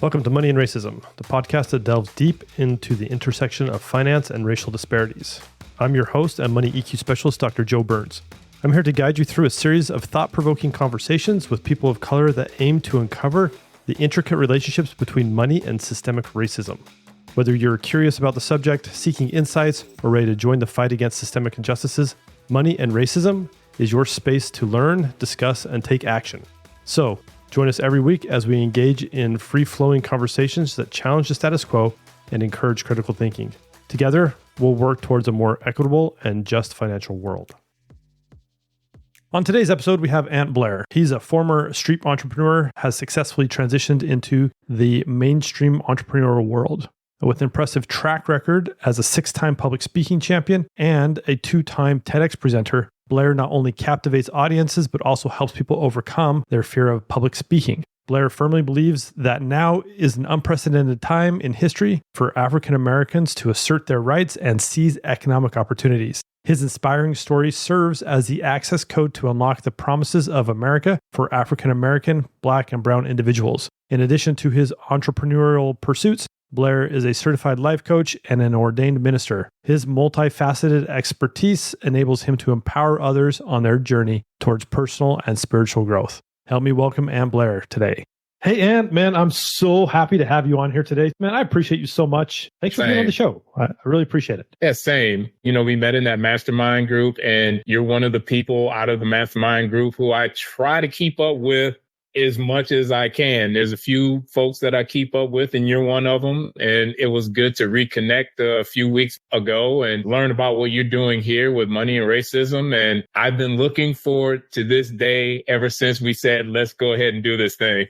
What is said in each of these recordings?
Welcome to Money and Racism, the podcast that delves deep into the intersection of finance and racial disparities. I'm your host and money EQ specialist, Dr. Joe Burns. I'm here to guide you through a series of thought-provoking conversations with people of color that aim to uncover the intricate relationships between money and systemic racism. Whether you're curious about the subject, seeking insights, or ready to join the fight against systemic injustices, Money and Racism is your space to learn, discuss, and take action. So, join us every week as we engage in free-flowing conversations that challenge the status quo and encourage critical thinking. Together, we'll work towards a more equitable and just financial world. On today's episode, we have Ant Blair. He's a former street entrepreneur, has successfully transitioned into the mainstream entrepreneurial world. With an impressive track record as a 6-time public speaking champion and a 2-time TEDx presenter, Blair not only captivates audiences, but also helps people overcome their fear of public speaking. Blair firmly believes that now is an unprecedented time in history for African Americans to assert their rights and seize economic opportunities. His inspiring story serves as the access code to unlock the promises of America for African American, Black, and Brown individuals. In addition to his entrepreneurial pursuits, Blair is a certified life coach and an ordained minister. His multifaceted expertise enables him to empower others on their journey towards personal and spiritual growth. Help me welcome Ant Blair today. Hey, Ant, man, I'm so happy to have you on here today. Man, I appreciate you so much. Thanks for being on the show. I really appreciate it. Yeah, same. You know, we met in that mastermind group, and you're one of the people out of the mastermind group who I try to keep up with as much as I can. There's a few folks that I keep up with, and you're one of them. And it was good to reconnect a few weeks ago and learn about what you're doing here with Money and Racism. And I've been looking forward to this day ever since we said, let's go ahead and do this thing.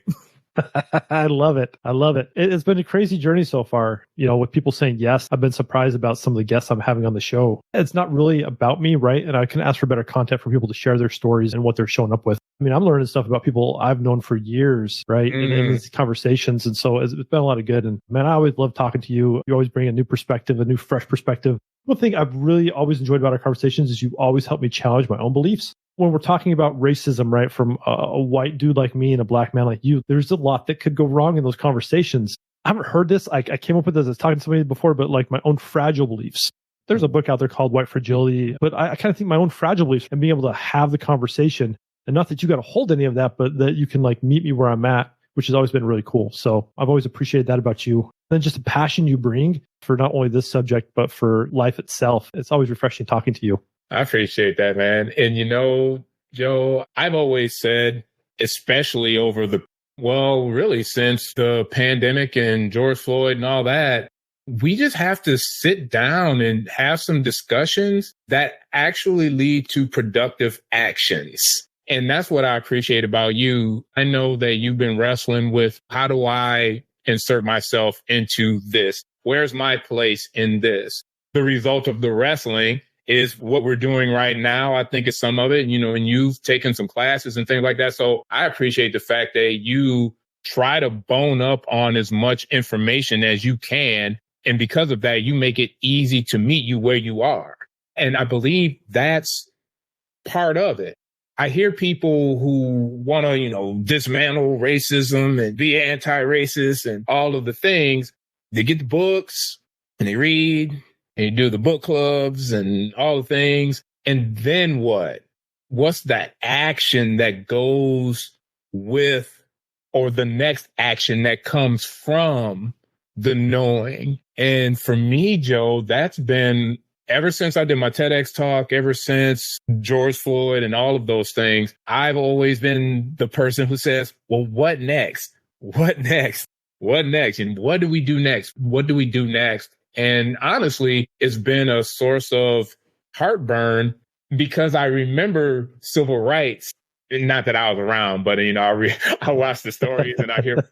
I love it. I love it. It's been a crazy journey so far, you know, with people saying yes. I've been surprised about some of the guests I'm having on the show. It's not really about me, right? And I can ask for better content for people to share their stories and what they're showing up with. I mean, I'm learning stuff about people I've known for years, right? In these conversations. And so it's been a lot of good. And man, I always love talking to you. You always bring a new perspective, a new fresh perspective. One thing I've really always enjoyed about our conversations is you always help me challenge my own beliefs. When we're talking about racism, right, from a white dude like me and a Black man like you, there's a lot that could go wrong in those conversations. I haven't heard this. I came up with this. I was talking to somebody before, but like my own fragile beliefs. There's a book out there called White Fragility, but I kind of think my own fragile beliefs and being able to have the conversation, and not that you got to hold any of that, but that you can like meet me where I'm at, which has always been really cool. So I've always appreciated that about you. And then just the passion you bring for not only this subject, but for life itself. It's always refreshing talking to you. I appreciate that, man. And you know, Joe, I've always said, especially really since the pandemic and George Floyd and all that, we just have to sit down and have some discussions that actually lead to productive actions. And that's what I appreciate about you. I know that you've been wrestling with, how do I insert myself into this? Where's my place in this? The result of the wrestling is what we're doing right now. I think it's some of it, you know, and you've taken some classes and things like that. So I appreciate the fact that you try to bone up on as much information as you can. And because of that, you make it easy to meet you where you are. And I believe that's part of it. I hear people who want to, you know, dismantle racism and be anti-racist and all of the things. They get the books and they read. And you do the book clubs and all the things. And then what? What's that action that goes with, or the next action that comes from the knowing? And for me, Joe, that's been ever since I did my TEDx talk, ever since George Floyd and all of those things, I've always been the person who says, well, what next? What next? What next? And what do we do next? What do we do next? And honestly, it's been a source of heartburn because I remember civil rights. Not that I was around, but, you know, I watched the stories and I hear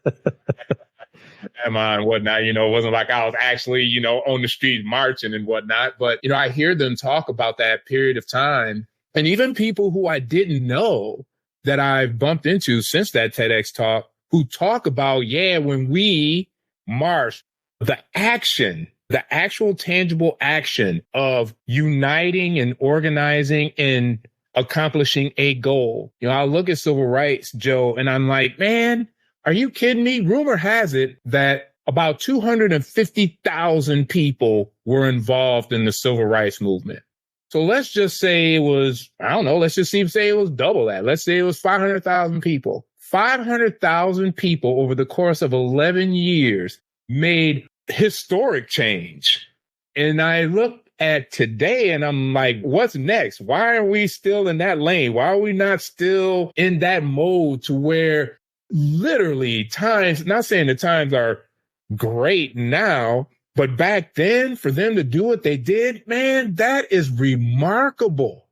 and whatnot. You know, it wasn't like I was actually, you know, on the street marching and whatnot. But, you know, I hear them talk about that period of time. And even people who I didn't know that I've bumped into since that TEDx talk, who talk about, when we marched, the action, the actual tangible action of uniting and organizing and accomplishing a goal. You know, I look at civil rights, Joe, and I'm like, man, Are you kidding me? Rumor has it that about 250,000 people were involved in the civil rights movement. So let's just say it was, I don't know, let's just even say it was double that. Let's say it was 500,000 people. 500,000 people over the course of 11 years made historic change. And I look at today and I'm like, what's next? Why are we still in that lane? Why are we not still in that mode to where literally times, not saying the times are great now, but back then for them to do what they did, man, that is remarkable.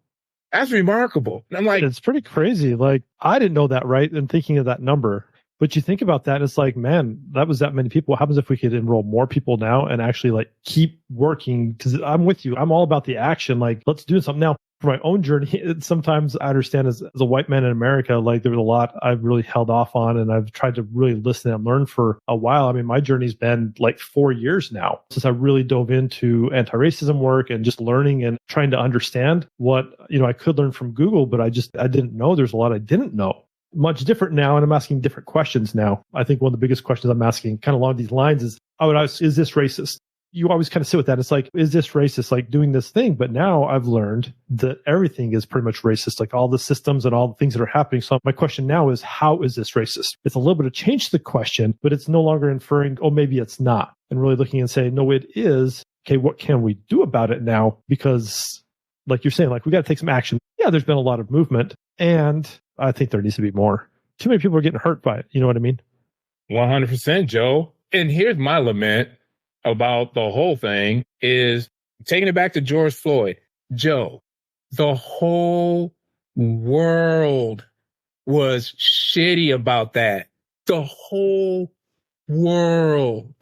That's remarkable. And I'm like, it's pretty crazy. Like, I didn't know that, right? And thinking of that number. But you think about that, and it's like, man, that was that many people. What happens if we could enroll more people now and actually like keep working? Because I'm with you. I'm all about the action. Like, let's do something. Now, for my own journey, sometimes I understand as a white man in America, like there was a lot I've really held off on, and I've tried to really listen and learn for a while. I mean, my journey's been like 4 years now since I really dove into anti-racism work and just learning and trying to understand what, I could learn from Google, but I didn't know. There's a lot I didn't know. Much different now, and I'm asking different questions now. I think one of the biggest questions I'm asking kind of along these lines is, is this racist? You always kind of sit with that. It's like, is this racist, like doing this thing? But now I've learned that everything is pretty much racist, like all the systems and all the things that are happening. So my question now is, how is this racist? It's a little bit of change to the question, but it's no longer inferring, oh, maybe it's not. And really looking and saying, no, it is. Okay, what can we do about it now? Because like you're saying, like we got to take some action. Yeah, there's been a lot of movement, and I think there needs to be more. Too many people are getting hurt by it. You know what I mean? 100%, Joe. And here's my lament about the whole thing is taking it back to George Floyd. Joe, the whole world was shitty about that. The whole world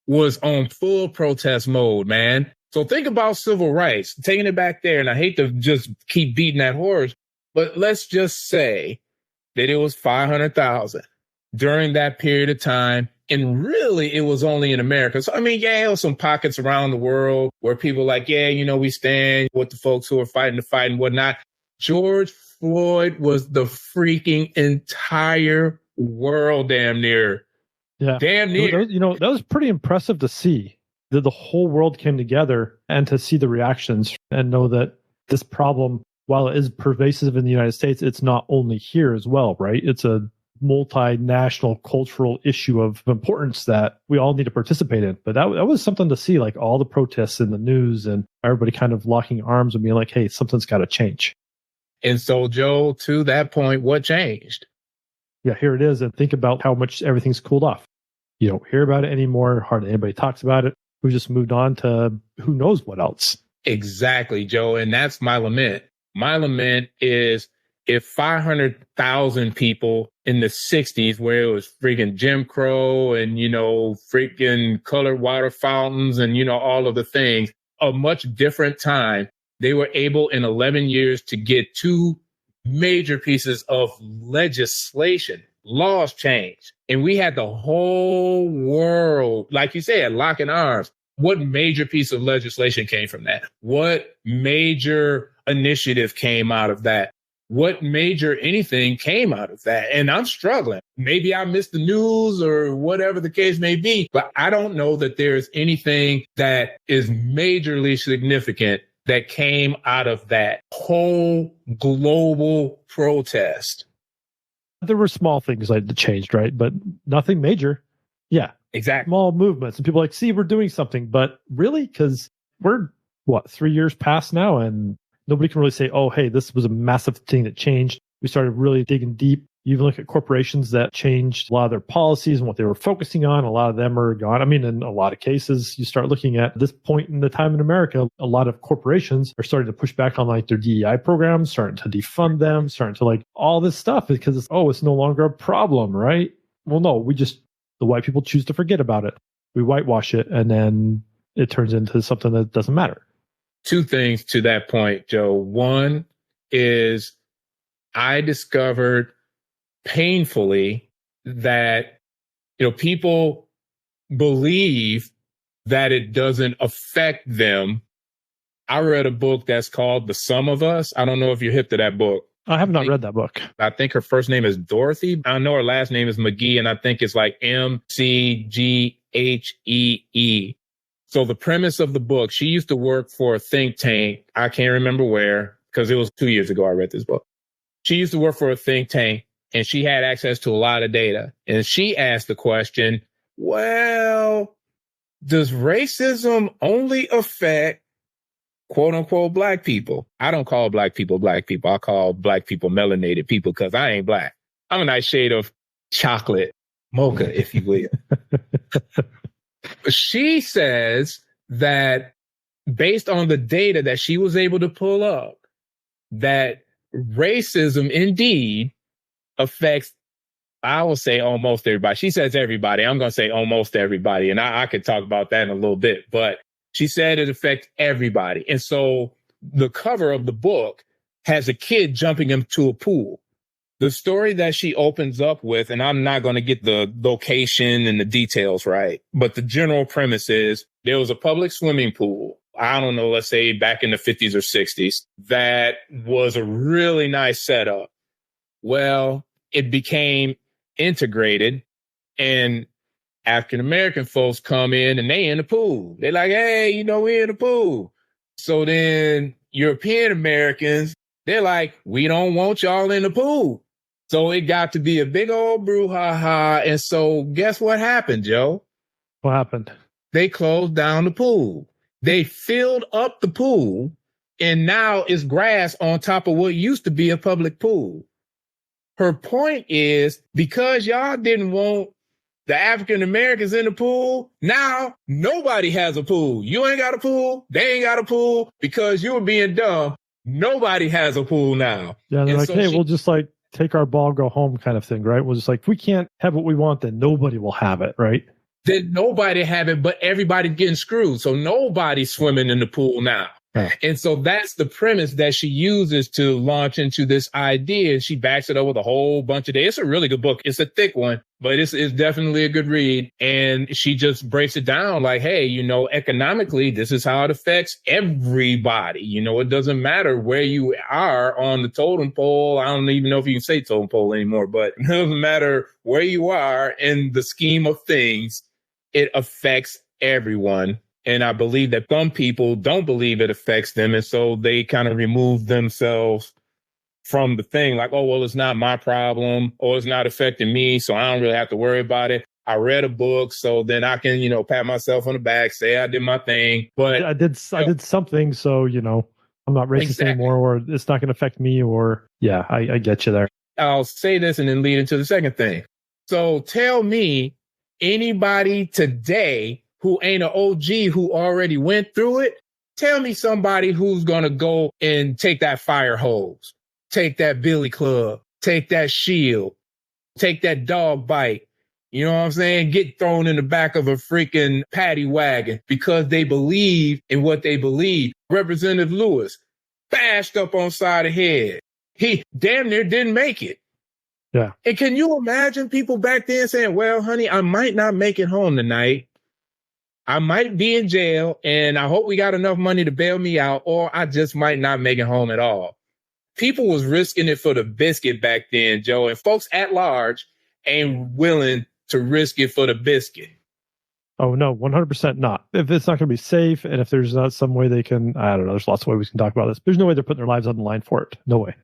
was on full protest mode, man. So think about civil rights, taking it back there. And I hate to just keep beating that horse, but let's just say that it was 500,000 during that period of time. And really, it was only in America. So, I mean, yeah, there was some pockets around the world where people like, yeah, we stand with the folks who are fighting the fight and whatnot. George Floyd was the freaking entire world, damn near. Yeah. Damn near. That was pretty impressive to see that the whole world came together and to see the reactions and know that this problem, while it is pervasive in the United States, it's not only here as well, right? It's a multinational cultural issue of importance that we all need to participate in. But that was something to see, like all the protests in the news and everybody kind of locking arms and being like, hey, something's got to change. And so, Joe, to that point, what changed? Yeah, here it is. And think about how much everything's cooled off. You don't hear about it anymore. Hardly anybody talks about it. We just moved on to who knows what else. Exactly, Joe. And that's my lament. My lament is if 500,000 people in the 60s, where it was freaking Jim Crow and, freaking colored water fountains and, all of the things, a much different time, they were able in 11 years to get two major pieces of legislation, laws changed. And we had the whole world, like you said, locking arms. What major piece of legislation came from that? What major initiative came out of that? What major anything came out of that? And I'm struggling. Maybe I missed the news or whatever the case may be, but I don't know that there's anything that is majorly significant that came out of that whole global protest. There were small things that changed, right? But nothing major. Yeah. Exactly. Small movements. And people are like, see, we're doing something. But really? Because we're, 3 years past now? And nobody can really say, oh, hey, this was a massive thing that changed. We started really digging deep. You even look at corporations that changed a lot of their policies and what they were focusing on. A lot of them are gone. I mean, in a lot of cases, you start looking at this point in the time in America, a lot of corporations are starting to push back on like their DEI programs, starting to defund them, starting to like all this stuff because it's no longer a problem, right? Well, no, the white people choose to forget about it. We whitewash it and then it turns into something that doesn't matter. Two things to that point, Joe. One is I discovered painfully that, people believe that it doesn't affect them. I read a book that's called The Sum of Us. I don't know if you're hip to that book. I have not read that book. I think her first name is Dorothy. I know her last name is McGee, and I think it's like McGhee. So the premise of the book, she used to work for a think tank. I can't remember where, because it was 2 years ago I read this book. She used to work for a think tank, and she had access to a lot of data. And she asked the question, well, does racism only affect quote unquote black people? I don't call black people. I call black people melanated people because I ain't black. I'm a nice shade of chocolate mocha, if you will. She says that based on the data that she was able to pull up, that racism indeed affects, I will say almost everybody. She says everybody. I'm going to say almost everybody. And I could talk about that in a little bit, but she said it affects everybody. And so the cover of the book has a kid jumping into a pool. The story that she opens up with, and I'm not going to get the location and the details right, but the general premise is there was a public swimming pool. I don't know, let's say back in the 50s or 60s, that was a really nice setup. Well, it became integrated, and African-American folks come in and they in the pool. They're like, hey, we're in the pool. So then European Americans, they're like, we don't want y'all in the pool. So it got to be a big old brouhaha. And so guess what happened, Joe? What happened? They closed down the pool. They filled up the pool, and now it's grass on top of what used to be a public pool. Her point is, because y'all didn't want the African Americans in the pool, now nobody has a pool. You ain't got a pool. They ain't got a pool because you were being dumb. Nobody has a pool now. Yeah, they're like, so hey, we'll just take our ball, go home kind of thing, right? We'll just if we can't have what we want, then nobody will have it, right? Then nobody have it, but everybody's getting screwed. So nobody's swimming in the pool now. Yeah. And so that's the premise that she uses to launch into this idea. She backs it up with a whole bunch of data. It's a really good book. It's a thick one, but it's definitely a good read. And she just breaks it down like, hey, economically, this is how it affects everybody. It doesn't matter where you are on the totem pole. I don't even know if you can say totem pole anymore, but it doesn't matter where you are in the scheme of things. It affects everyone. And I believe that some people don't believe it affects them. And so they kind of remove themselves from the thing like, oh, well, it's not my problem, or it's not affecting me, so I don't really have to worry about it. I read a book, so then I can, pat myself on the back, say I did my thing. But I did something, so, I'm not racist anymore, or it's not going to affect me, or, yeah, I get you there. I'll say this and then lead into the second thing. So tell me anybody today who ain't an OG who already went through it, tell me somebody who's going to go and take that fire hose, take that billy club, take that shield, take that dog bite. You know what I'm saying? Get thrown in the back of a freaking paddy wagon because they believe in what they believe. Representative Lewis bashed up on side of head. He damn near didn't make it. Yeah. And can you imagine people back then saying, well, honey, I might not make it home tonight. I might be in jail, and I hope we got enough money to bail me out, or I just might not make it home at all. People was risking it for the biscuit back then, Joe, and folks at large ain't willing to risk it for the biscuit. Oh, no, 100% not. If it's not going to be safe, and if there's not some way they can, I don't know, there's lots of ways we can talk about this. There's no way they're putting their lives on the line for it. No way.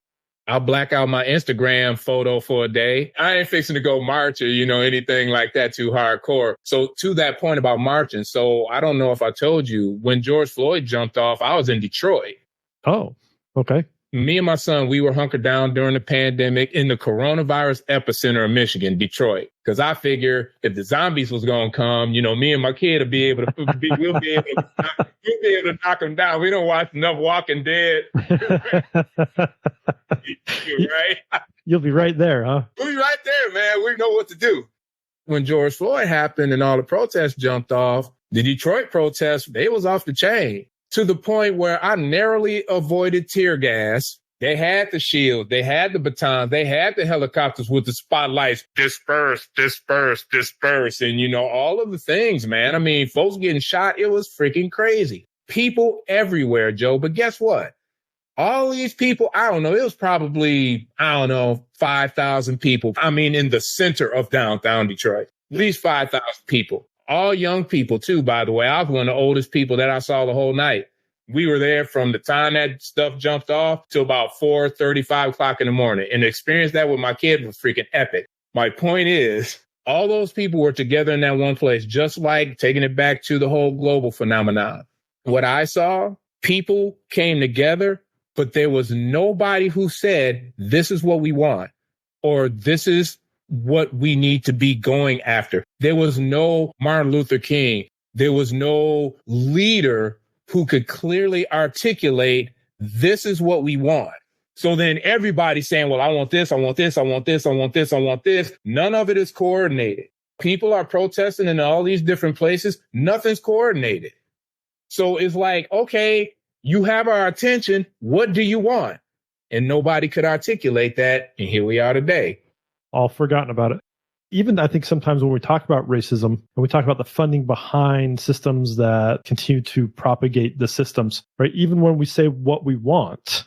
I'll black out my Instagram photo for a day. I ain't fixing to go march or, anything like that too hardcore. So to that point about marching, so I don't know if I told you, when George Floyd jumped off, I was in Detroit. Oh, okay. Me and my son, we were hunkered down during the pandemic in the coronavirus epicenter of Michigan, Detroit. Because I figure if the zombies was going to come, me and my kid will be able to, we'll be able to knock them down. We don't watch enough Walking Dead. Right? You'll be right there, huh? We'll be right there, man. We know what to do. When George Floyd happened and all the protests jumped off, the Detroit protests, they was off the chain to the point where I narrowly avoided tear gas. They had the shield, they had the batons, they had the helicopters with the spotlights, disperse, disperse, disperse. And, all of the things, man. I mean, folks getting shot, it was freaking crazy. People everywhere, Joe. But guess what? All these people, I don't know, it was probably, 5,000 people. I mean, in the center of downtown Detroit, at least 5,000 people. All young people too, by the way. I was one of the oldest people that I saw the whole night. We were there from the time that stuff jumped off till about 4:30, 5 o'clock in the morning. And to experience that with my kid was freaking epic. My point is, all those people were together in that one place, just like taking it back to the whole global phenomenon. What I saw, people came together, but there was nobody who said, this is what we want, or this is what we need to be going after. There was no Martin Luther King. There was no leader who could clearly articulate, this is what we want. So then everybody's saying, well, I want this, I want this, I want this, I want this, I want this. None of it is coordinated. People are protesting in all these different places. Nothing's coordinated. So it's like, okay, you have our attention. What do you want? And nobody could articulate that. And here we are today. All forgotten about it. Even I think sometimes when we talk about racism and we talk about the funding behind systems that continue to propagate the systems, right? Even when we say what we want,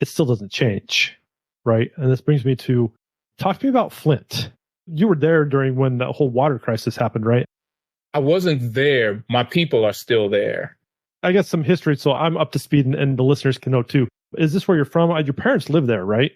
it still doesn't change, right? And this brings me to, talk to me about Flint. You were there during when the whole water crisis happened, right? I wasn't there. My people are still there. I got some history, so I'm up to speed and the listeners can know too. Is this where you're from? Your parents live there, right?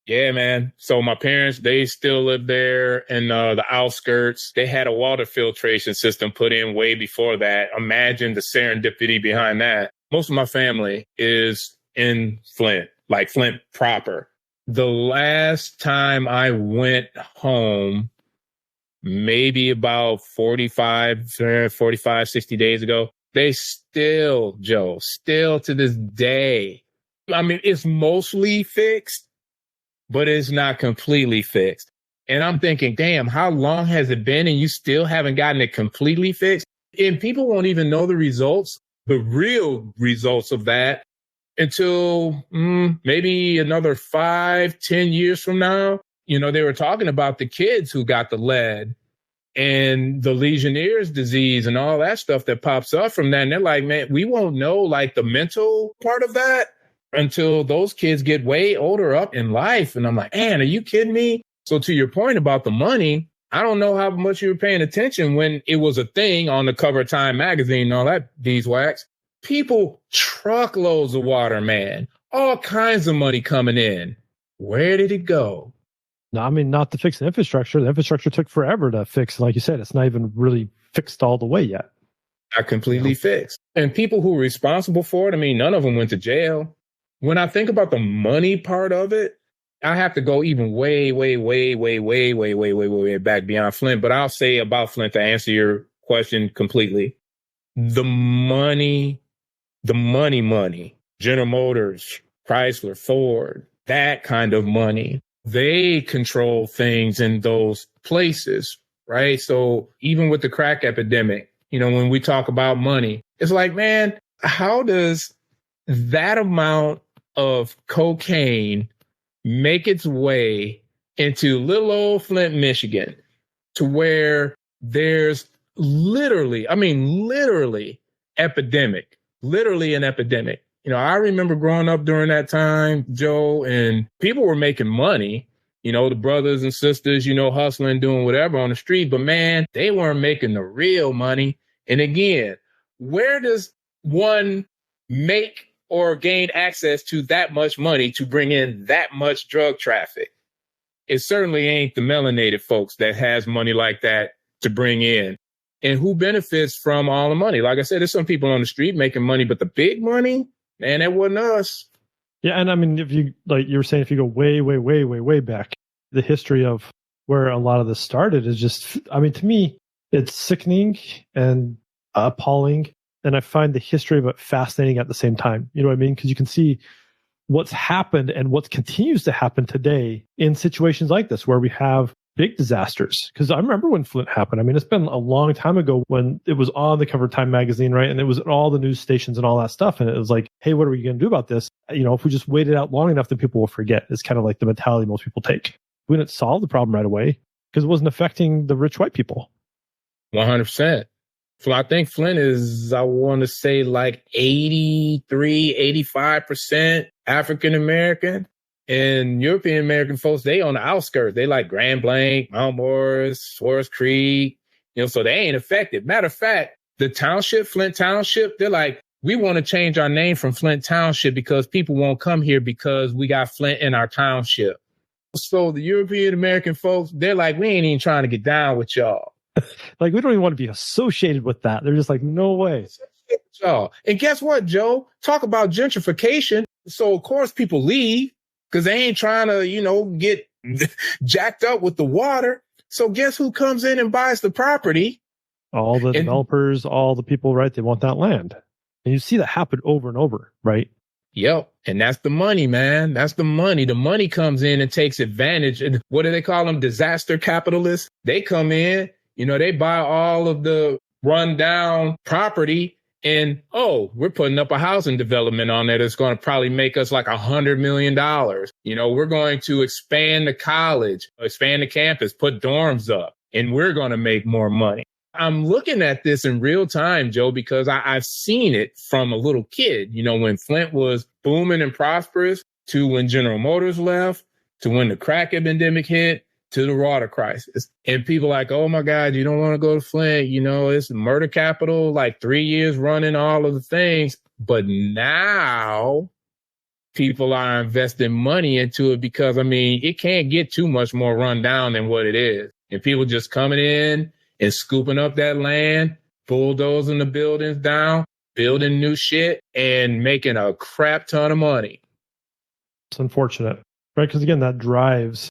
Yeah, man. So my parents, they still live there in the outskirts. They had a water filtration system put in way before that. Imagine the serendipity behind that. Most of my family is in Flint, like Flint proper. The last time I went home, maybe about 45, 60 days ago, they still, Joe, still to this day. I mean, it's mostly fixed, but it's not completely fixed. And I'm thinking, damn, how long has it been and you still haven't gotten it completely fixed? And people won't even know the results, the real results of that until maybe another 5-10 years from now. You know, they were talking about the kids who got the lead and the Legionnaire's disease and all that stuff that pops up from that. And they're like, man, we won't know like the mental part of that until those kids get way older up in life. And I'm like, man, are you kidding me? So to your point about the money, I don't know how much you were paying attention when it was a thing on the cover of Time magazine and all that beeswax. People, truckloads of water, man, all kinds of money coming in. Where did it go? No, I mean, not to fix the infrastructure. The infrastructure took forever to fix. Like you said, it's not even really fixed all the way yet. Not completely fixed. And people who were responsible for it, I mean, none of them went to jail. When I think about the money part of it, I have to go even way back beyond Flint. But I'll say about Flint to answer your question completely. The money, General Motors, Chrysler, Ford, that kind of money, they control things in those places, right? So even with the crack epidemic, you know, when we talk about money, it's like, man, how does that amount of cocaine make its way into little old Flint, Michigan, to where there's literally an epidemic. You know, I remember growing up during that time, Joe, and people were making money, you know, the brothers and sisters, you know, hustling, doing whatever on the street. But man, they weren't making the real money. And again, where does one make or gain access to that much money to bring in that much drug traffic? It certainly ain't the melanated folks that has money like that to bring in. And who benefits from all the money? Like I said, there's some people on the street making money, but the big money, man, that wasn't us. Yeah, and I mean, if you, like you were saying, if you go way back, the history of where a lot of this started is just, I mean, to me, it's sickening and appalling. And I find the history of it fascinating at the same time. You know what I mean? Because you can see what's happened and what continues to happen today in situations like this, where we have big disasters. Because I remember when Flint happened. I mean, it's been a long time ago when it was on the cover of Time magazine, right? And it was at all the news stations and all that stuff. And it was like, hey, what are we going to do about this? You know, if we just wait it out long enough, then people will forget. It's kind of like the mentality most people take. We didn't solve the problem right away because it wasn't affecting the rich white people. 100%. So I think Flint is, I want to say like 85% African American. And European American folks, they on the outskirts. They like Grand Blanc, Mount Morris, Swartz Creek, so they ain't affected. Matter of fact, the township, Flint Township, they're like, we want to change our name from Flint Township because people won't come here because we got Flint in our township. So the European American folks, they're like, we ain't even trying to get down with y'all. Like, we don't even want to be associated with that. They're just like, no way. Y'all. And guess what, Joe? Talk about gentrification. So, of course, people leave because they ain't trying to, get jacked up with the water. So guess who comes in and buys the property? All the developers, all the people, right? They want that land. And you see that happen over and over, right? Yep. And that's the money, man. That's the money. The money comes in and takes advantage. And what do they call them? Disaster capitalists. They come in, they buy all of the rundown property. And, we're putting up a housing development on there that's going to probably make us like $100 million. We're going to expand the college, expand the campus, put dorms up, and we're going to make more money. I'm looking at this in real time, Joe, because I've seen it from a little kid, when Flint was booming and prosperous, to when General Motors left, to when the crack epidemic hit, to the water crisis. And people like, oh my God, you don't want to go to Flint. It's murder capital, like 3 years running all of the things. But now people are investing money into it because, it can't get too much more run down than what it is. And people just coming in and scooping up that land, bulldozing the buildings down, building new shit, and making a crap ton of money. It's unfortunate, right? Because again, that drives,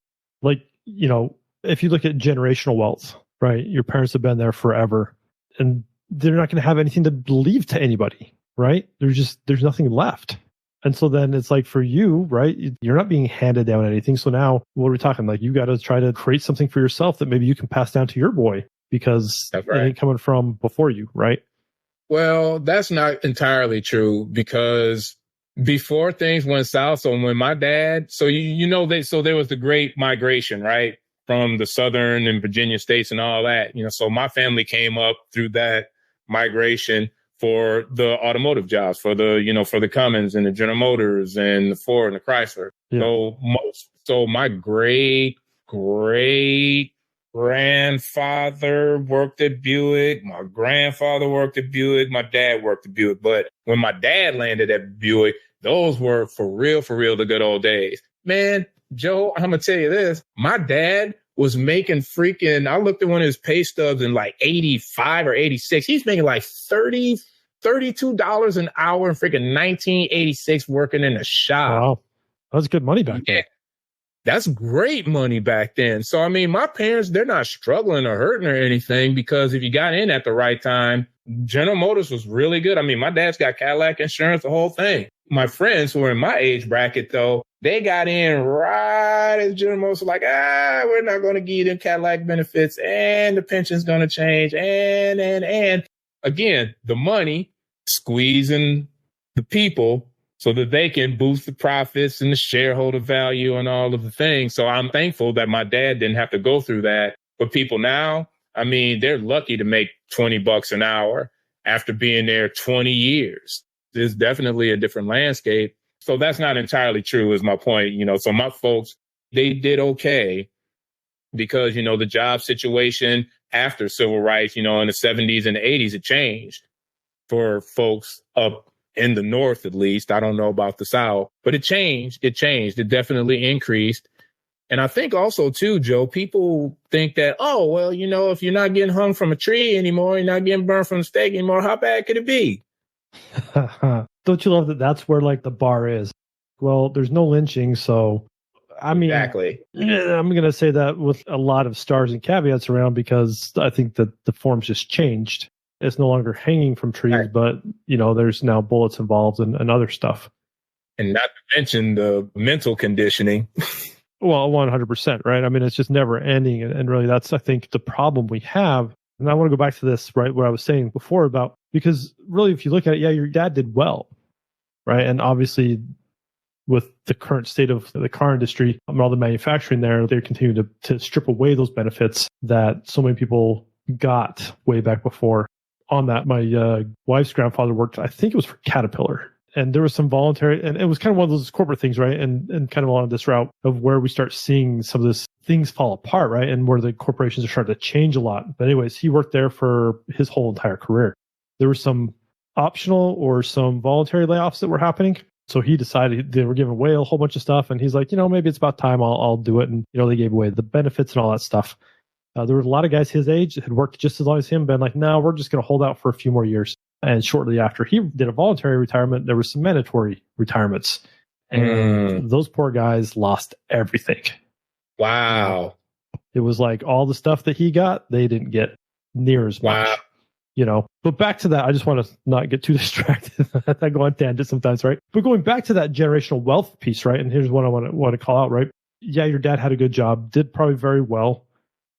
if you look at generational wealth, right? Your parents have been there forever and they're not going to have anything to leave to anybody, right? There's nothing left. And so then it's like for you, right? You're not being handed down anything. So now what are we talking? Like you got to try to create something for yourself that maybe you can pass down to your boy because it ain't coming from before you, right? Well, that's not entirely true because before things went south, so when my dad, so there was the Great Migration, right? From the Southern and Virginia states and all that, so my family came up through that migration for the automotive jobs, for the Cummins and the General Motors and the Ford and the Chrysler. Yeah. So my great grandfather worked at Buick. My grandfather worked at Buick. My dad worked at Buick. But when my dad landed at Buick, those were for real, the good old days. Man, Joe, I'm going to tell you this. My dad was making I looked at one of his pay stubs in like 85 or 86. He's making like $32 an hour in freaking 1986 working in a shop. Wow. That was good money back then. That's great money back then. So, my parents, they're not struggling or hurting or anything because if you got in at the right time, General Motors was really good. My dad's got Cadillac insurance, the whole thing. My friends who are in my age bracket, though, they got in right as General Motors was like, we're not going to give you them Cadillac benefits and the pension's going to change. And again, the money squeezing the people so that they can boost the profits and the shareholder value and all of the things. So I'm thankful that my dad didn't have to go through that. But people now, they're lucky to make $20 an hour after being there 20 years. There's definitely a different landscape. So that's not entirely true is my point. So my folks, they did okay because, the job situation after civil rights, in the 70s and the 80s, it changed for folks up in the North, at least. I don't know about the South, but it changed. It definitely increased. And I think also, too, Joe, people think that, if you're not getting hung from a tree anymore, you're not getting burned from a stake anymore, how bad could it be? Don't you love that that's where like the bar is? Well, there's no lynching. So, exactly. I'm going to say that with a lot of stars and caveats around because I think that the form's just changed. It's no longer hanging from trees, right. But, there's now bullets involved and other stuff. And not to mention the mental conditioning. Well, 100%, right? It's just never ending. And really, that's, I think, the problem we have. And I want to go back to this, right, what I was saying before about, because really, if you look at it, your dad did well, right? And obviously, with the current state of the car industry and all the manufacturing there, they continue to strip away those benefits that so many people got way back before. on that. My wife's grandfather worked, I think it was for Caterpillar. And there was some voluntary, and it was kind of one of those corporate things, right? And kind of along this route of where we start seeing some of this things fall apart, right? And where the corporations are starting to change a lot. But anyways, he worked there for his whole entire career. There were some optional or some voluntary layoffs that were happening. So he decided they were giving away a whole bunch of stuff. And he's like, maybe it's about time I'll do it. And, they gave away the benefits and all that stuff. There were a lot of guys his age that had worked just as long as him, been like, no, we're just going to hold out for a few more years. And shortly after he did a voluntary retirement, there were some mandatory retirements. And those poor guys lost everything. Wow. It was like all the stuff that he got, they didn't get near as much. But back to that, I just want to not get too distracted. I go on tangent sometimes, right? But going back to that generational wealth piece, right? And here's what I want to call out, right? Yeah, your dad had a good job, did probably very well,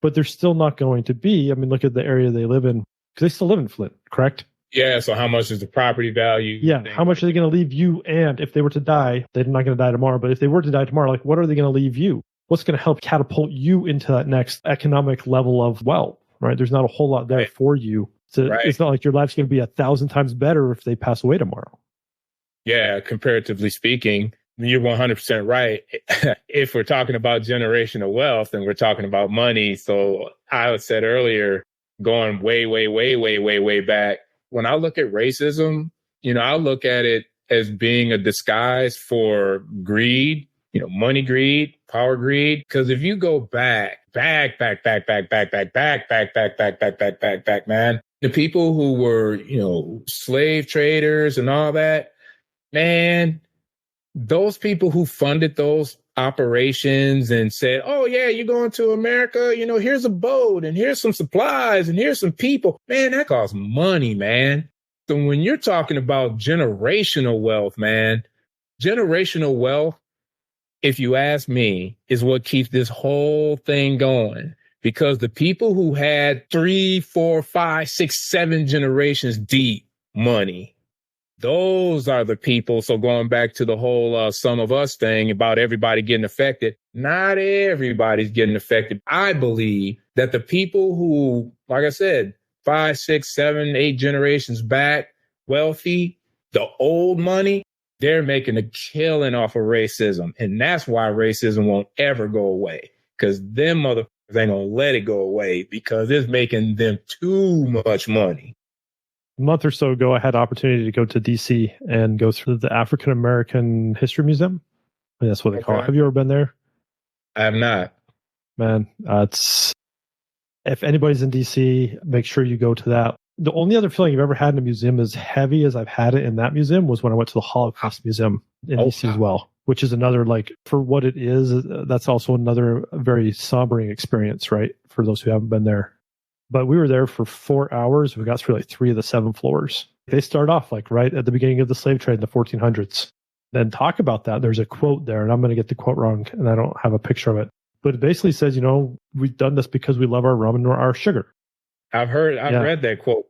but they're still not going to be. I mean, look at the area they live in, because they still live in Flint, correct? Yeah. So how much is the property value? Yeah. How much are they going to leave you? And if they were to die, they're not going to die tomorrow. But if they were to die tomorrow, like, what are they going to leave you? What's going to help catapult you into that next economic level of wealth, right? There's not a whole lot there for you. So It's not like your life's going to be 1,000 times better if they pass away tomorrow. Yeah. Comparatively speaking, you're 100% right. If we're talking about generational wealth and we're talking about money. So I said earlier, going way, way, way, way, way, way back, when I look at racism, I look at it as being a disguise for greed, money greed, power greed. Because if you go back, man, the people who were, slave traders and all that, man, those people who funded those operations and said, oh, yeah, you're going to America, here's a boat and here's some supplies and here's some people. Man, that costs money, man. So when you're talking about generational wealth, man, generational wealth, if you ask me, is what keeps this whole thing going. Because the people who had 3, 4, 5, 6, 7 generations deep money, those are the people. So going back to the whole some of us thing about everybody getting affected, not everybody's getting affected. I believe that the people who, like I said, 5, 6, 7, 8 generations back, wealthy, the old money, they're making a killing off of racism. And that's why racism won't ever go away, because them motherfuckers ain't gonna let it go away because it's making them too much money. A month or so ago, I had the opportunity to go to DC and go through the African American History Museum. I think that's what they call it. Have you ever been there? I have not. Man, if anybody's in DC, make sure you go to that. The only other feeling I've ever had in a museum as heavy as I've had it in that museum was when I went to the Holocaust Museum in DC as well, which is another, like, for what it is, that's also another very sombering experience, right? For those who haven't been there. But we were there for 4 hours. We got through like 3 of the 7 floors. They start off like right at the beginning of the slave trade in the 1400s. Then talk about that. There's a quote there, and I'm going to get the quote wrong, and I don't have a picture of it. But it basically says, we've done this because we love our rum and our sugar. I've read that quote.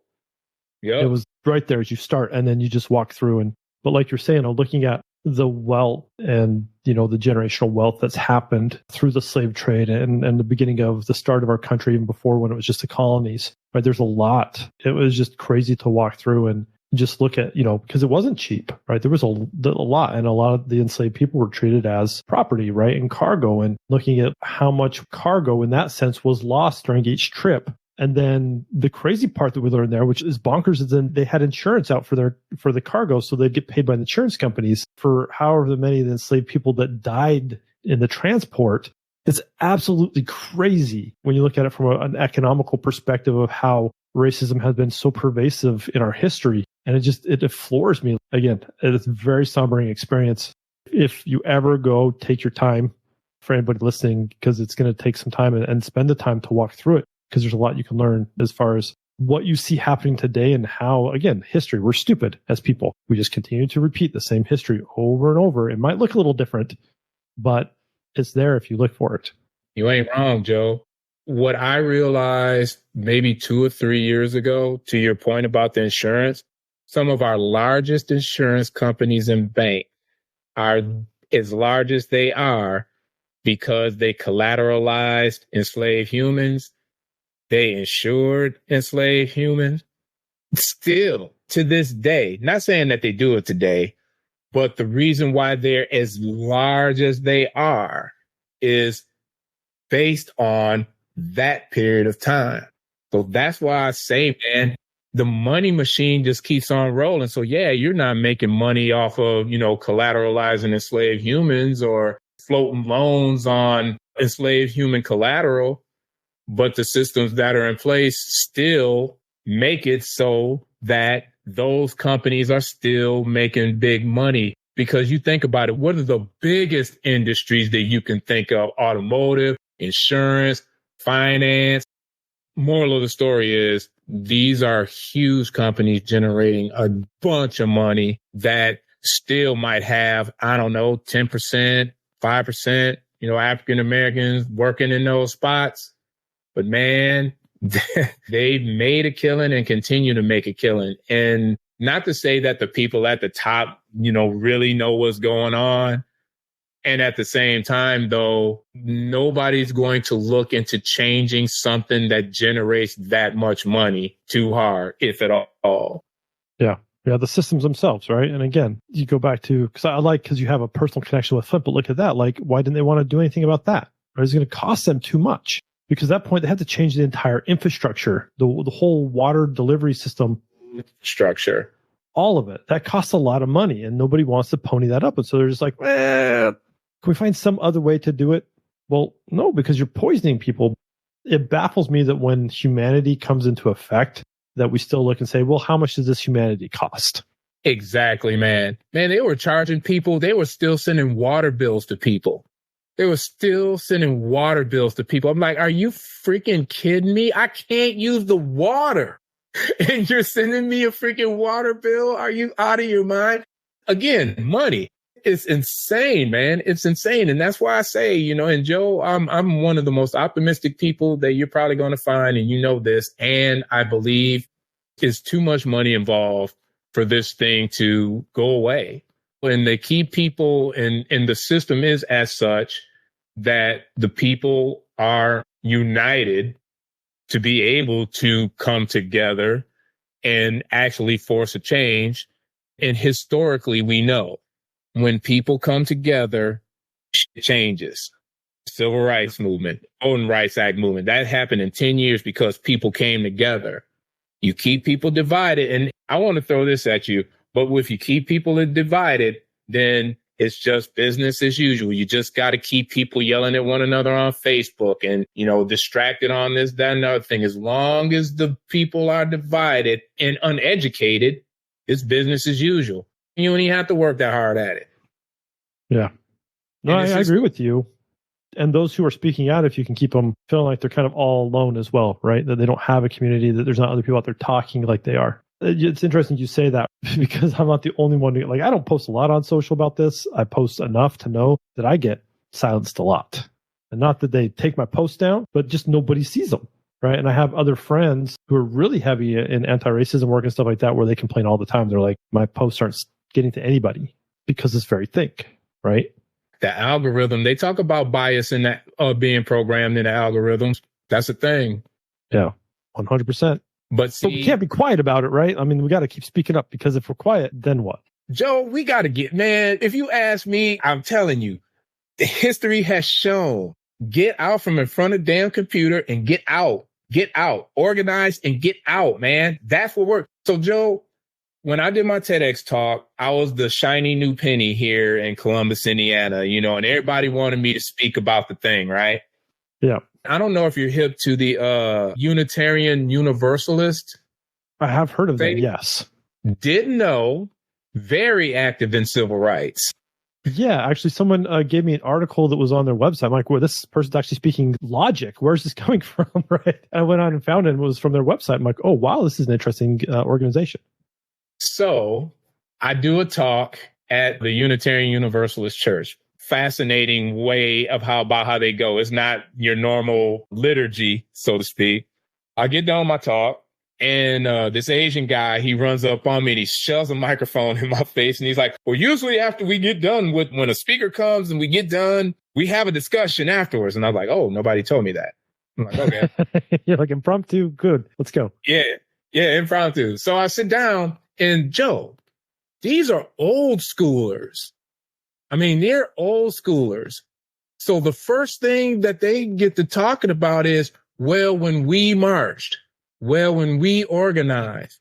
Yeah, it was right there as you start, and then you just walk through. But like you're saying, looking at the wealth and, the generational wealth that's happened through the slave trade and the beginning of the start of our country, even before when it was just the colonies, right? There's a lot. It was just crazy to walk through and just look at, because it wasn't cheap, right? There was a lot, and a lot of the enslaved people were treated as property, right? And cargo, and looking at how much cargo in that sense was lost during each trip. And then the crazy part that we learned there, which is bonkers, is then they had insurance out for the cargo, so they'd get paid by the insurance companies for however many of the enslaved people that died in the transport. It's absolutely crazy when you look at it from an economical perspective of how racism has been so pervasive in our history. And it floors me. Again, it's a very sombering experience. If you ever go, take your time, for anybody listening, because it's going to take some time, and spend the time to walk through it. Because there's a lot you can learn as far as what you see happening today and how, again, history, we're stupid as people. We just continue to repeat the same history over and over. It might look a little different, but it's there if you look for it. You ain't wrong, Joe. What I realized maybe 2 or 3 years ago, to your point about the insurance, some of our largest insurance companies and banks are as large as they are because they collateralized enslaved humans. They insured enslaved humans. Still to this day, not saying that they do it today, but the reason why they're as large as they are is based on that period of time. So that's why I say, man, the money machine just keeps on rolling. So yeah, you're not making money off of, collateralizing enslaved humans or floating loans on enslaved human collateral, but the systems that are in place still make it so that those companies are still making big money. Because you think about it, what are the biggest industries that you can think of? Automotive, insurance, finance. Moral of the story is these are huge companies generating a bunch of money that still might have, 10%, 5%, African Americans working in those spots. But man, they've made a killing and continue to make a killing. And not to say that the people at the top, really know what's going on. And at the same time, though, nobody's going to look into changing something that generates that much money too hard, if at all. Yeah. Yeah, the systems themselves, right? And again, you go back to, because you have a personal connection with Flint, but look at that. Like, why didn't they want to do anything about that? Right? It's going to cost them too much. Because at that point, they had to change the entire infrastructure, the whole water delivery system. Structure. All of it. That costs a lot of money, and nobody wants to pony that up. And so they're just like, can we find some other way to do it? Well, no, because you're poisoning people. It baffles me that when humanity comes into effect, that we still look and say, well, how much does this humanity cost? Exactly, man. Man, they were charging people. They were still sending water bills to people. They were still sending water bills to people. I'm like, are you freaking kidding me? I can't use the water. And you're sending me a freaking water bill? Are you out of your mind? Again, money. It's insane, man. It's insane. And that's why I say, and Joe, I'm one of the most optimistic people that you're probably going to find. And this. And I believe it's too much money involved for this thing to go away. And they keep people, and the system is as such that the people are united to be able to come together and actually force a change. And historically, we know when people come together, it changes. Civil rights movement, Voting Rights Act movement, that happened in 10 years because people came together. You keep people divided. And I want to throw this at you, but if you keep people divided, then it's just business as usual. You just got to keep people yelling at one another on Facebook and, distracted on this, that, and other thing. As long as the people are divided and uneducated, it's business as usual. You don't even have to work that hard at it. Yeah. No, I agree with you. And those who are speaking out, if you can keep them feeling like they're kind of all alone as well, right? That they don't have a community, that there's not other people out there talking like they are. It's interesting you say that because I'm not the only one. I don't post a lot on social about this. I post enough to know that I get silenced a lot. And not that they take my posts down, but just nobody sees them, right? And I have other friends who are really heavy in anti-racism work and stuff like that, where they complain all the time. They're like, my posts aren't getting to anybody because it's very thick, right? The algorithm, they talk about bias in that being programmed in the algorithms. That's a thing. Yeah, 100%. But we can't be quiet about it, right? I mean, we got to keep speaking up, because if we're quiet, then what? Joe, we got to man, if you ask me, I'm telling you, the history has shown, get out from in front of the damn computer and get out, organize and get out, man. That's what works. So Joe, when I did my TEDx talk, I was the shiny new penny here in Columbus, Indiana, and everybody wanted me to speak about the thing, right? Yeah. I don't know if you're hip to the Unitarian Universalist. I have heard of them, yes. Didn't know, very active in civil rights. Yeah, actually, someone gave me an article that was on their website. I'm like, well, this person's actually speaking logic. Where's this coming from, right? I went on and found it, and it was from their website. I'm like, oh, wow, this is an interesting organization. So I do a talk at the Unitarian Universalist Church. Fascinating way of how they go. It's not your normal liturgy, so to speak. I get done with my talk, and this Asian guy, he runs up on me and he shoves a microphone in my face, and he's like, well, usually after we get done when a speaker comes and we get done, we have a discussion afterwards. And I'm like, oh, nobody told me that. I'm like, okay. You're like, impromptu, good, let's go. Yeah. Yeah, impromptu. So I sit down and Joe, these are old schoolers. I mean, they're old schoolers. So the first thing that they get to talking about is, well, when we marched, well, when we organized,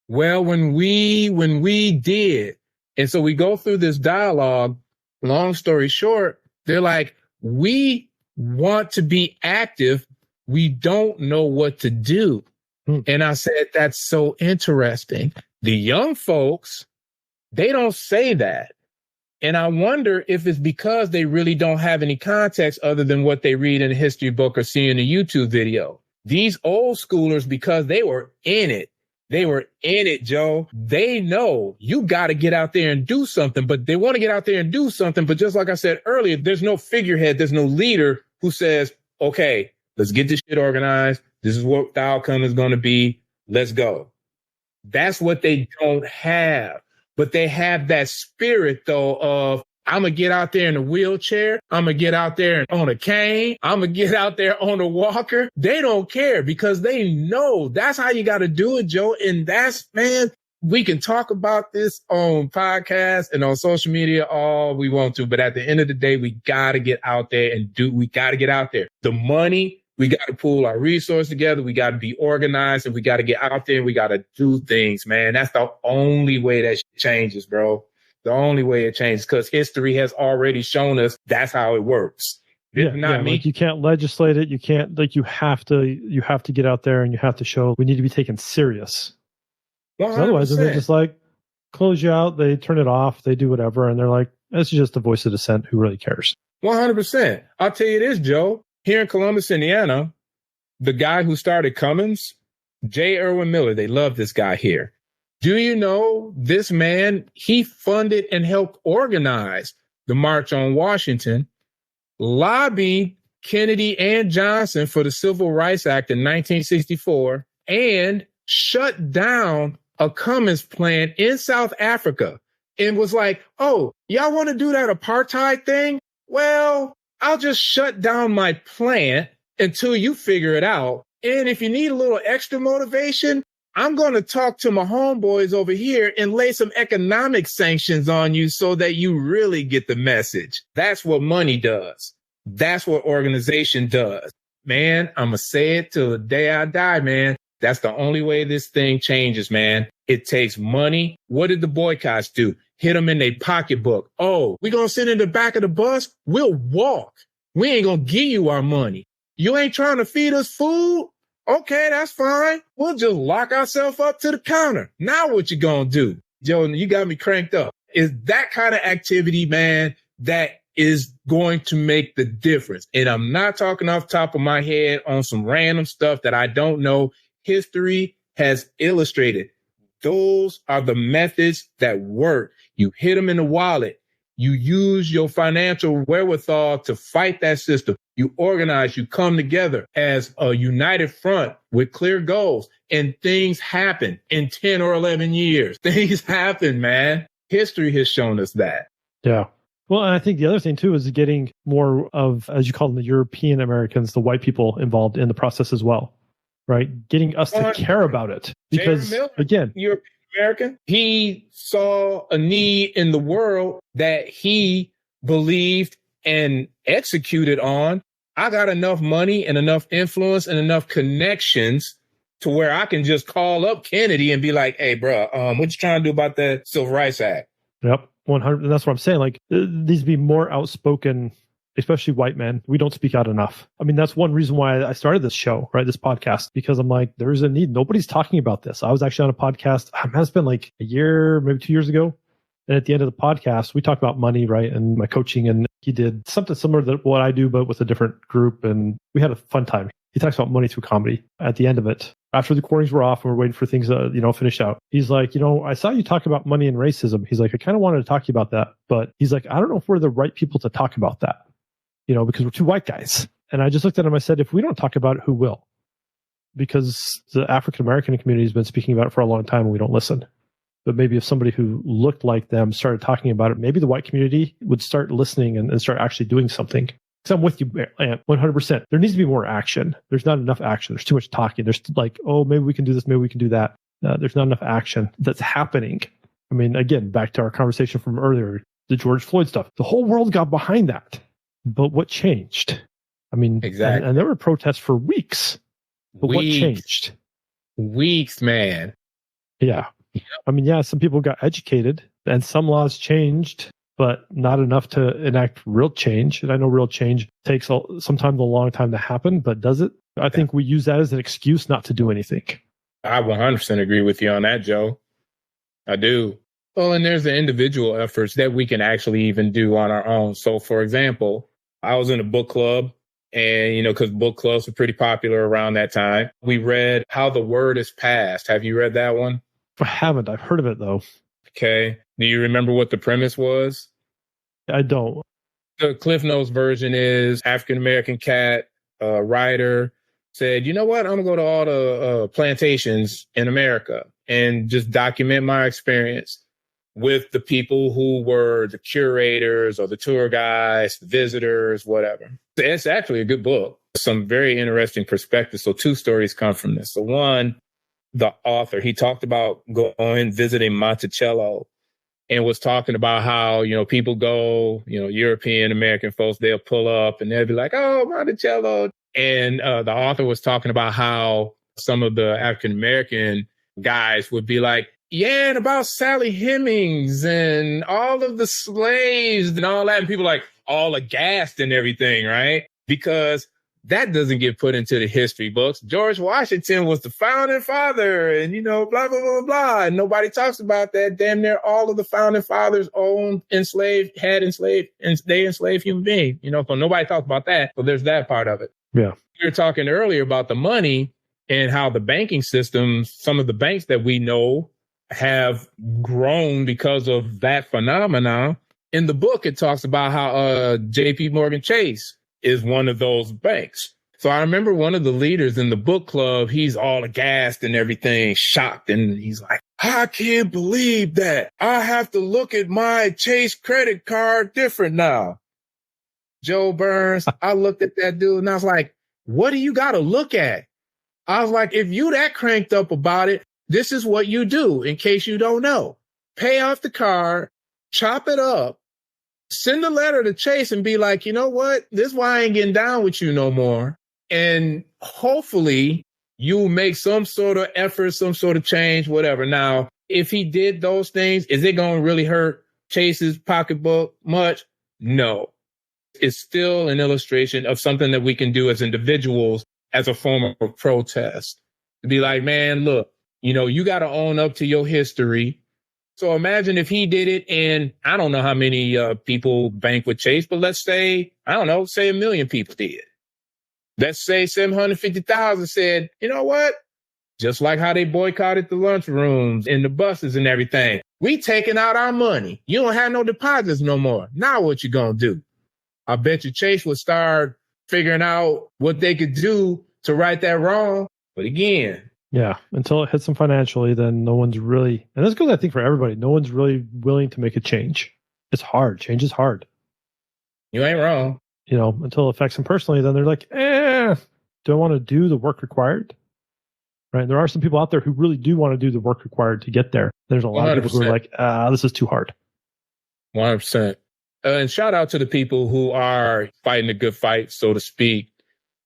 well, when we did. And so we go through this dialogue. Long story short, they're like, we want to be active. We don't know what to do. And I said, that's so interesting. The young folks, they don't say that. And I wonder if it's because they really don't have any context other than what they read in a history book or see in a YouTube video. These old schoolers, because they were in it. They were in it, Joe. They know you got to get out there and do something, but they want to get out there and do something. But just like I said earlier, there's no figurehead. There's no leader who says, okay, let's get this shit organized. This is what the outcome is going to be. Let's go. That's what they don't have. But they have that spirit, though, of I'm going to get out there in a wheelchair. I'm going to get out there on a cane. I'm going to get out there on a walker. They don't care because they know that's how you got to do it, Joe. And that's, man, we can talk about this on podcasts and on social media all we want to. But at the end of the day, we got to get out there and we got to get out there. The money, we got to pool our resources together. We got to be organized and we got to get out there and we got to do things, man. That's the only way that shit changes, bro. The only way it changes, because history has already shown us that's how it works. Like you can't legislate it. You can't, like, you have to get out there and you have to show we need to be taken serious. Otherwise, they're just like, close you out. They turn it off. They do whatever. And they're like, this is just the voice of dissent. Who really cares? 100%. I'll tell you this, Joe. Here in Columbus, Indiana, the guy who started Cummins, J. Irwin Miller, they love this guy here. Do you know this man, he funded and helped organize the March on Washington, lobbied Kennedy and Johnson for the Civil Rights Act in 1964, and shut down a Cummins plant in South Africa and was like, oh, y'all want to do that apartheid thing? Well, I'll just shut down my plant until you figure it out. And if you need a little extra motivation, I'm going to talk to my homeboys over here and lay some economic sanctions on you so that you really get the message. That's what money does. That's what organization does. Man, I'm going to say it till the day I die, man. That's the only way this thing changes, man. It takes money. What did the boycotts do? Hit them in their pocketbook. Oh, we're going to sit in the back of the bus? We'll walk. We ain't going to give you our money. You ain't trying to feed us food? Okay, that's fine. We'll just lock ourselves up to the counter. Now what you gonna do? Joe, you got me cranked up. Is that kind of activity, man, that is going to make the difference. And I'm not talking off the top of my head on some random stuff that I don't know. History has illustrated. Those are the methods that work. You hit them in the wallet. You use your financial wherewithal to fight that system. You organize, you come together as a united front with clear goals, and things happen in 10 or 11 years. Things happen, man. History has shown us that. Yeah. Well, and I think the other thing, too, is getting more of, as you call them, the European Americans, the white people involved in the process as well, right? Getting us to care about it. Because, again, European American, he saw a need in the world that he believed and executed on. I got enough money and enough influence and enough connections to where I can just call up Kennedy and be like, hey, bro, what you trying to do about the Civil Rights Act? Yep, 100. And that's what I'm saying. Like, these be more outspoken, especially white men. We don't speak out enough. I mean, that's one reason why I started this show, right? This podcast, because I'm like, there's a need. Nobody's talking about this. I was actually on a podcast. It's been like a year, maybe 2 years ago. And at the end of the podcast, we talked about money, right? And my coaching, and he did something similar to what I do, but with a different group. And we had a fun time. He talks about money through comedy at the end of it. After the recordings were off and we're waiting for things to, finish out. He's like, I saw you talk about money and racism. He's like, I kind of wanted to talk to you about that. But he's like, I don't know if we're the right people to talk about that, because we're two white guys. And I just looked at him. I said, if we don't talk about it, who will? Because the African-American community has been speaking about it for a long time and we don't listen. But maybe if somebody who looked like them started talking about it, maybe the white community would start listening and start actually doing something. Because I'm with you, Ant, 100%. There needs to be more action. There's not enough action. There's too much talking. There's like, oh, maybe we can do this. Maybe we can do that. There's not enough action that's happening. I mean, again, back to our conversation from earlier, the George Floyd stuff. The whole world got behind that. But what changed? I mean, exactly. And there were protests for weeks. But what changed? Weeks, man. Yeah. I mean, yeah, some people got educated and some laws changed, but not enough to enact real change. And I know real change takes sometimes a long time to happen, but does it? I think we use that as an excuse not to do anything. I 100% agree with you on that, Joe. I do. Well, and there's the individual efforts that we can actually even do on our own. So, for example, I was in a book club. And, because book clubs were pretty popular around that time. We read How the Word is Passed. Have you read that one? I haven't. I've heard of it, though. Okay. Do you remember what the premise was? I don't. The Cliff Notes version is African-American cat, writer, said, you know what? I'm going to go to all the plantations in America and just document my experience with the people who were the curators or the tour guides, the visitors, whatever. It's actually a good book. Some very interesting perspectives. So 2 stories come from this. So one, the author, he talked about going visiting Monticello and was talking about how, people go, European American folks, they'll pull up and they'll be like, oh, Monticello. And the author was talking about how some of the African American guys would be like, yeah, and about Sally Hemings and all of the slaves and all that. And people like all aghast and everything, right? Because that doesn't get put into the history books. George Washington was the founding father and, blah, blah, blah, blah. And nobody talks about that. Damn near all of the founding fathers owned, had enslaved, and they enslaved human beings, so nobody talks about that. So there's that part of it. Yeah. We were talking earlier about the money and how the banking system, some of the banks that we know have grown because of that phenomenon. In the book, it talks about how JP Morgan Chase is one of those banks. So I remember one of the leaders in the book club, he's all aghast and everything, shocked. And he's like, I can't believe that. I have to look at my Chase credit card different now. Joe Burns, I looked at that dude and I was like, what do you got to look at? I was like, if you that cranked up about it, this is what you do in case you don't know. Pay off the card, chop it up, send a letter to Chase and be like, you know what? This is why I ain't getting down with you no more. And hopefully you make some sort of effort, some sort of change, whatever. Now, if he did those things, is it going to really hurt Chase's pocketbook much? No. It's still an illustration of something that we can do as individuals as a form of protest. To be like, man, look, you got to own up to your history. So imagine if he did it and I don't know how many people bank with Chase, but let's say, say 1 million people did. Let's say 750,000 said, you know what? Just like how they boycotted the lunchrooms and the buses and everything. We taking out our money. You don't have no deposits no more. Now what you gonna do? I bet you Chase would start figuring out what they could do to right that wrong. But again, yeah, until it hits them financially, then no one's really, and this goes, I think, for everybody, no one's really willing to make a change. It's hard. Change is hard. You ain't wrong. Until it affects them personally, then they're like, do I want to do the work required? Right. And there are some people out there who really do want to do the work required to get there. There's a lot 100%. Of people who are like, this is too hard. 100%. And shout out to the people who are fighting a good fight, so to speak.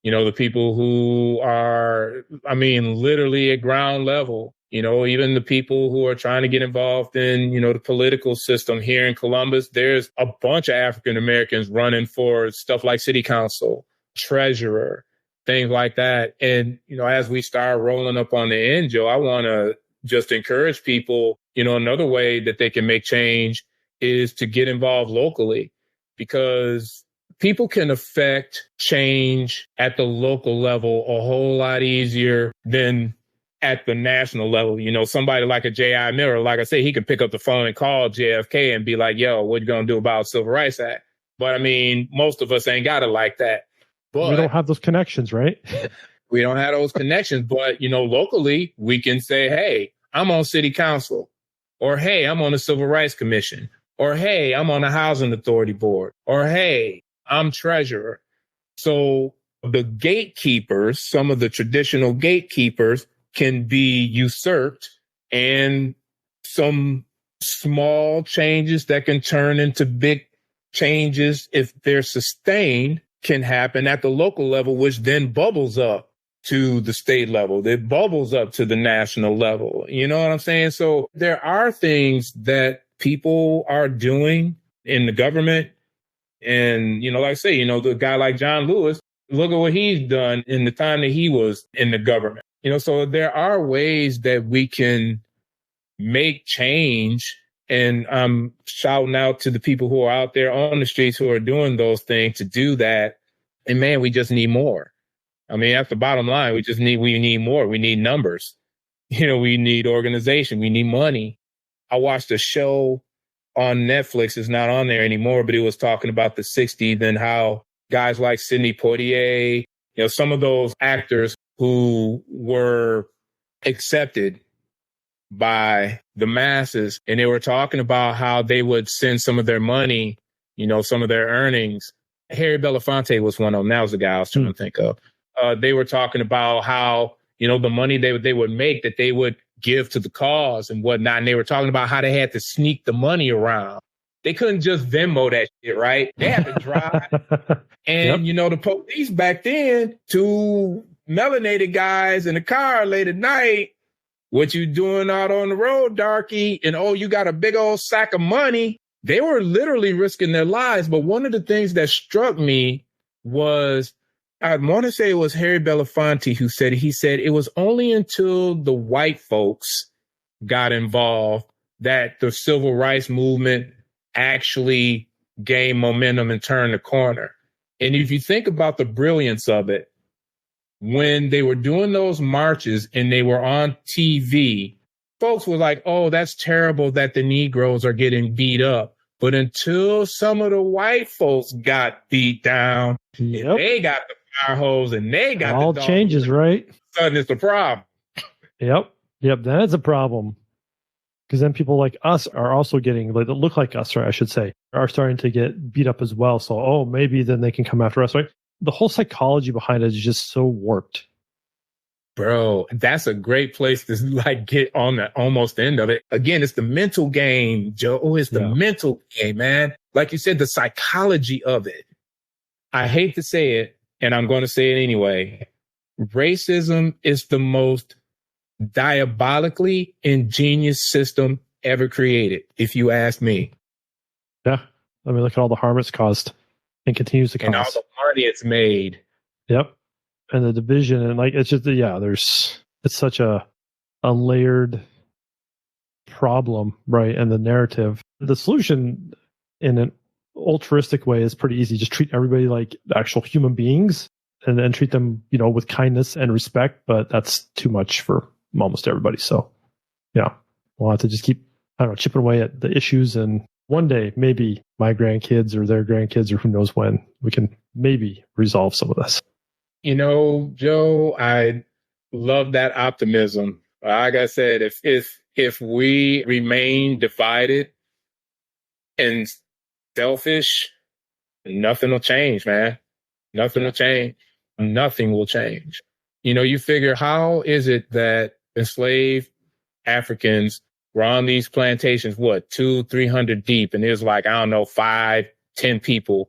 The people who are, literally at ground level, even the people who are trying to get involved in, the political system here in Columbus. There's a bunch of African Americans running for stuff like city council, treasurer, things like that. And, as we start rolling up on the end, Joe, I want to just encourage people, another way that they can make change is to get involved locally, because people can affect change at the local level a whole lot easier than at the national level. Somebody like a J.I. Miller, like I say, he can pick up the phone and call JFK and be like, yo, what you going to do about Civil Rights Act? But most of us ain't got it like that. But we don't have those connections, right? We don't have those connections. But, locally, we can say, hey, I'm on city council, or hey, I'm on the Civil Rights Commission, or hey, I'm on the Housing Authority Board, or hey, I'm treasurer. So the gatekeepers, some of the traditional gatekeepers, can be usurped, and some small changes that can turn into big changes, if they're sustained, can happen at the local level, which then bubbles up to the state level. It bubbles up to the national level. You know what I'm saying? So there are things that people are doing in the government. And, like I say, the guy like John Lewis, look at what he's done in the time that he was in the government. So there are ways that we can make change. And I'm shouting out to the people who are out there on the streets who are doing those things to do that. And man, we just need more. I mean, that's the bottom line. We need more. We need numbers. We need organization. We need money. I watched a show on Netflix. It's not on there anymore, but it was talking about the 60s and how guys like Sidney Poitier, some of those actors who were accepted by the masses, and they were talking about how they would send some of their money, some of their earnings. Harry Belafonte was one of them. That was the guy I was trying to think of. They were talking about how, the money they would make, that they would give to the cause and whatnot. And they were talking about how they had to sneak the money around. They couldn't just Venmo that shit, right? They had to drive. And, the police back then, two melanated guys in a car late at night, what you doing out on the road, darky? And, oh, you got a big old sack of money. They were literally risking their lives. But one of the things that struck me was, I want to say it was Harry Belafonte who said, it was only until the white folks got involved that the civil rights movement actually gained momentum and turned the corner. And if you think about the brilliance of it, when they were doing those marches and they were on TV, folks were like, oh, that's terrible that the Negroes are getting beat up. But until some of the white folks got beat down, they got the fire hose and they got all the changes, right? Suddenly it's a problem. Yep, that is a problem. Because then people like us are also getting, that look like us, or I should say, are starting to get beat up as well. So, maybe then they can come after us, right? The whole psychology behind it is just so warped. Bro, that's a great place to get on the almost end of it. Again, it's the mental game, Joe. It's the mental game, man. Like you said, the psychology of it. I hate to say it, and I'm going to say it anyway. Racism is the most diabolically ingenious system ever created, if you ask me. Yeah. I mean, look at all the harm it's caused and continues to cause. And all the money it's made. Yep. And the division, and it's just, it's such a layered problem, right? And the narrative, the solution in an altruistic way is pretty easy. Just treat everybody like actual human beings and then treat them, with kindness and respect. But that's too much for almost everybody. So, we'll have to just keep, chipping away at the issues. And one day, maybe my grandkids or their grandkids, or who knows when, we can maybe resolve some of this. Joe, I love that optimism. Like I said, if we remain divided and selfish, nothing will change, man. Nothing will change. Nothing will change. You figure, how is it that enslaved Africans were on these plantations, 200-300 deep, and there's 5-10 people,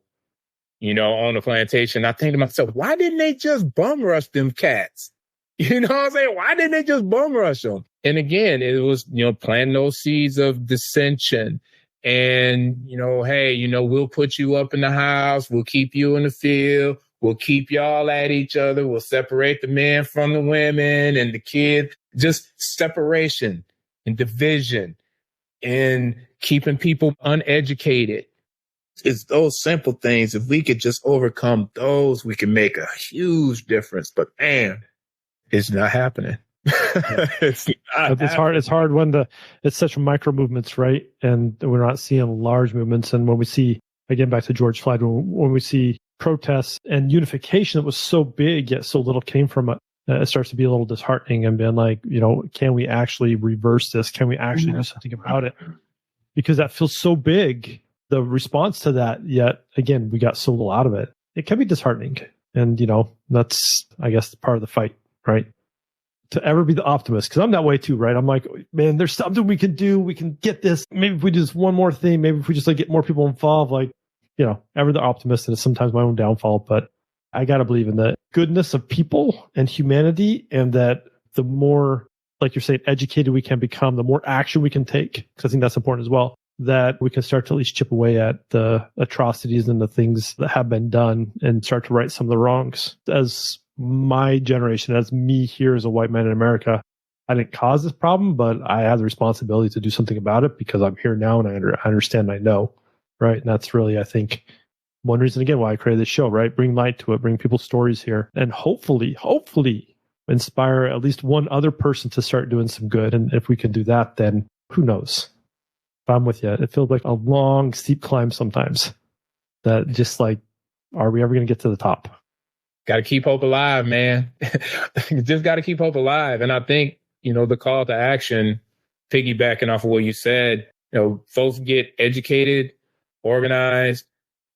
on the plantation. I think to myself, why didn't they just bum rush them cats? You know what I'm saying? Why didn't they just bum rush them? And again, it was, planting those seeds of dissension. And, hey, we'll put you up in the house. We'll keep you in the field. We'll keep y'all at each other. We'll separate the men from the women and the kids. Just separation and division and keeping people uneducated. It's those simple things. If we could just overcome those, we can make a huge difference. But man, it's not happening. It's hard. It's hard when it's such micro movements, right? And we're not seeing large movements. And when we see, again, back to George Floyd, when we see protests and unification that was so big yet so little came from it, it starts to be a little disheartening and being like, can we actually reverse this? Can we actually do something about it? Because that feels so big, the response to that, yet again, we got so little out of it. it can be disheartening. And, that's, I guess, part of the fight, right? To ever be the optimist, because I'm that way too, right? I'm like, man, there's something we can do. We can get this. Maybe if we do this one more thing, maybe if we just get more people involved, ever the optimist, and it's sometimes my own downfall. But I got to believe in the goodness of people and humanity, and that the more, like you're saying, educated we can become, the more action we can take, because I think that's important as well, that we can start to at least chip away at the atrocities and the things that have been done and start to right some of the wrongs. As my generation, as me here as a white man in America, I didn't cause this problem, but I have the responsibility to do something about it because I'm here now and I understand and I know, right? And that's really, I think, one reason, again, why I created this show, right? Bring light to it, bring people's stories here, and hopefully inspire at least one other person to start doing some good. And if we can do that, then who knows? If I'm with you, it feels like a long, steep climb sometimes. That just are we ever going to get to the top? Got to keep hope alive, man. Just got to keep hope alive. And I think, the call to action, piggybacking off of what you said, folks get educated, organized,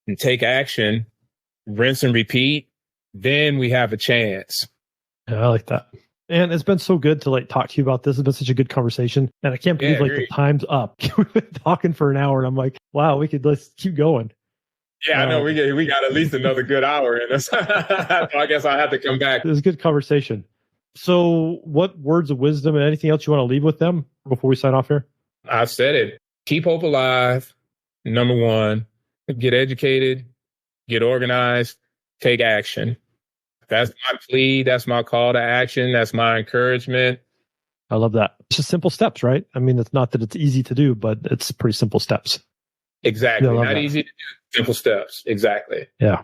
and take action, rinse and repeat, then we have a chance. Yeah, I like that. And it's been so good to talk to you about this. It's been such a good conversation. And I can't believe the time's up. We've been talking for an hour and I'm like, wow, let's keep going. Yeah, I know we got at least another good hour in us. So I guess I'll have to come back. It was a good conversation. So what words of wisdom and anything else you want to leave with them before we sign off here? I've said it. Keep hope alive. Number one, get educated, get organized, take action. That's my plea. That's my call to action. That's my encouragement. I love that. It's just simple steps, right? I mean, it's not that it's easy to do, but it's pretty simple steps. Exactly. Not easy to do. Simple steps. Exactly. Yeah.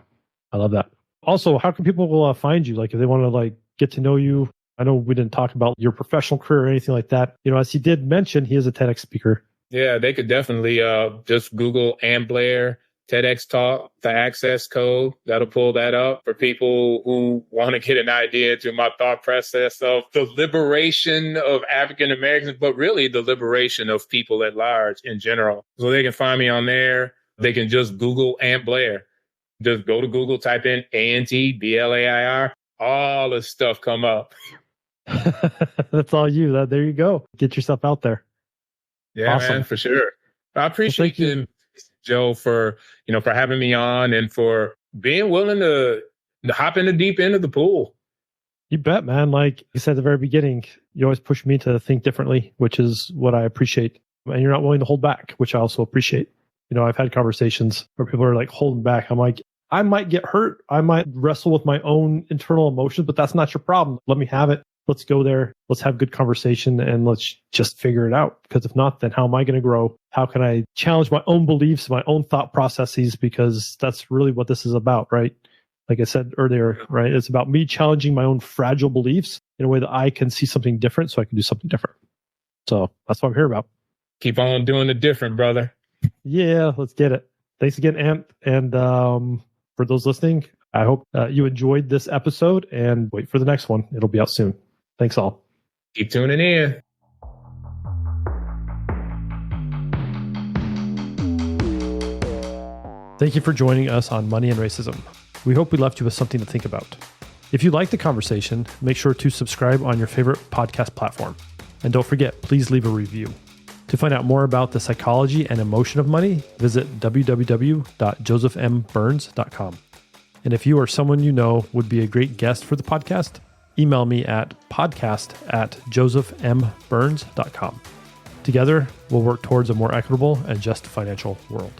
I love that. Also, how can people find you? If they want to get to know you? I know we didn't talk about your professional career or anything like that. As he did mention, he is a TEDx speaker. Yeah, they could definitely just Google Ant Blair, TEDx Talk, the access code. That'll pull that up for people who want to get an idea to my thought process of the liberation of African Americans, but really the liberation of people at large in general. So they can find me on there. They can just Google Ant Blair. Just go to Google, type in ANTBLAIR. All this stuff come up. That's all you. There you go. Get yourself out there. Yeah, awesome. Man, for sure. I appreciate you, Joe, for having me on and for being willing to hop in the deep end of the pool. You bet, man. Like you said at the very beginning, you always push me to think differently, which is what I appreciate. And you're not willing to hold back, which I also appreciate. I've had conversations where people are holding back. I'm like, I might get hurt. I might wrestle with my own internal emotions, but that's not your problem. Let me have it. Let's go there. Let's have good conversation and let's just figure it out. Because if not, then how am I going to grow? How can I challenge my own beliefs, my own thought processes? Because that's really what this is about, right? Like I said earlier, right? It's about me challenging my own fragile beliefs in a way that I can see something different so I can do something different. So that's what I'm here about. Keep on doing the different, brother. Yeah, let's get it. Thanks again, Ant. And for those listening, I hope you enjoyed this episode and wait for the next one. It'll be out soon. Thanks all. Keep tuning in. Thank you for joining us on Money and Racism. We hope we left you with something to think about. If you like the conversation, make sure to subscribe on your favorite podcast platform. And don't forget, please leave a review. To find out more about the psychology and emotion of money, visit www.josephmburns.com. And if you or someone you know would be a great guest for the podcast, email me at podcast@josephmburns.com. Together, we'll work towards a more equitable and just financial world.